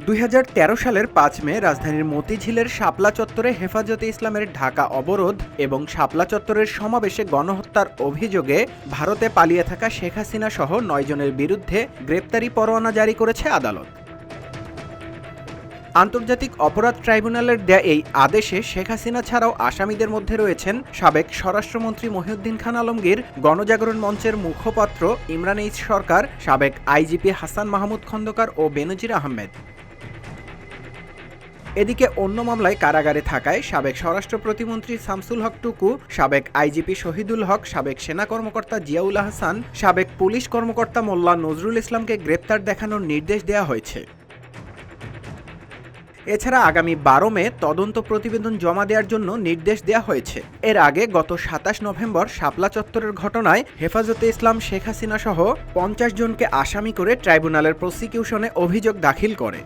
2013 সালের 5 মে রাজধানীর মতিঝিলের শাপলা চত্বরে হেফাজতে ইসলামের ঢাকা অবরোধ এবং শাপলা চত্বরের সমাবেশে গণহত্যার অভিযোগে ভারতে পালিয়ে থাকা শেখ হাসিনা সহ 9 জনের বিরুদ্ধে গ্রেপ্তারি পরোয়ানা জারি করেছে আদালত। আন্তর্জাতিক অপরাধ ট্রাইব্যুনালের দেয়া এই আদেশে শেখ হাসিনা ছাড়াও আসামিদের মধ্যে রয়েছেন সাবেক স্বরাষ্ট্রমন্ত্রী মহিউদ্দিন খান আলমগীর, গণজাগরণ মঞ্চের মুখপাত্র ইমরান এইচ সরকার, সাবেক আইজিপি হাসান মাহমুদ খন্দকার ও বেনজির আহমেদ। এদিকে অন্য মামলায় কারাগারে থাকায় সাবেক স্বরাষ্ট্র প্রতিমন্ত্রী শামসুল হক টুকু, সাবেক আইজিপি শহীদুল হক, সাবেক সেনা কর্মকর্তা জিয়াউল আহসান, সাবেক পুলিশ কর্মকর্তা মোল্লা নজরুল ইসলামকে গ্রেপ্তার দেখানোর নির্দেশ দেওয়া হয়েছে। এছাড়া আগামী 12 মে তদন্ত প্রতিবেদন জমা দেওয়ার জন্য নির্দেশ দেওয়া হয়েছে। এর আগে গত 27 নভেম্বর শাপলা চত্বরের ঘটনায় হেফাজতে ইসলাম শেখ হাসিনা সহ 50 জনকে আসামি করে ট্রাইব্যুনালের প্রসিকিউশনে অভিযোগ দাখিল করে।